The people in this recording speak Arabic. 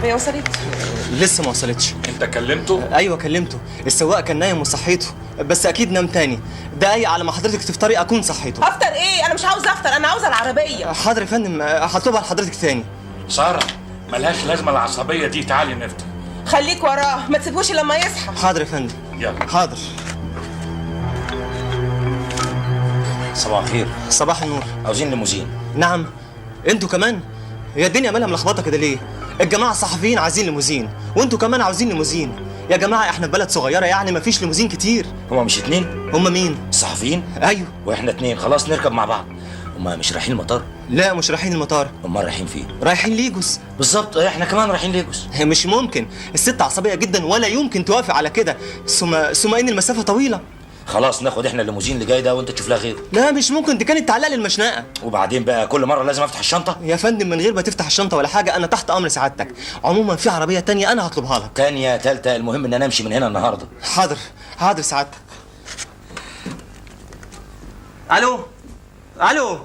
العربيه وصلت؟ لسه ما وصلتش. انت كلمته؟ ايوه كلمته، السواق كان نايم وصحيته، بس اكيد نام تاني. دقايق على ما حضرتك تفطري اكون صحيته. افطر ايه؟ انا مش عاوزه افطر، انا عاوزه العربيه. حاضر يا فندم، هطلبها لحضرتك تاني. ساره ملهاش لازمه العصبيه دي، تعالي نفطر. خليك وراه، ما تسيبوش لما يصحى. حاضر يا فندم. يلا. حاضر. صباح الخير. صباح النور. عاوزين ليموزين. نعم. انتوا كمان؟ هي الدنيا مالها ملخبطه كده ليه؟ الجماعه الصحفيين عايزين ليموزين وانتوا كمان عاوزين ليموزين. يا جماعه احنا في بلد صغيره يعني مفيش ليموزين كتير. هما مش اتنين؟ هما مين؟ الصحفيين؟ ايوه. واحنا اتنين، خلاص نركب مع بعض. هما مش رايحين المطار؟ لا مش رايحين المطار. هما رايحين فين؟ رايحين ليجوس. بالظبط، احنا كمان رايحين ليجوس. مش ممكن، الست عصبيه جدا ولا يمكن توافق على كده، ثم ان المسافه طويله. خلاص ناخد احنا الليموزين اللي جاي ده وانت تشوف لها غيره. لا مش ممكن، دي كانت تعلق لي المشنقه. وبعدين بقى كل مره لازم افتح الشنطه؟ يا فندم من غير ما تفتح الشنطه ولا حاجه، انا تحت امر سعادتك. عموما في عربيه تانية انا هطلبها لك. تانية تالتة، المهم ان انا امشي من هنا النهارده. حاضر حاضر سعادتك. الو الو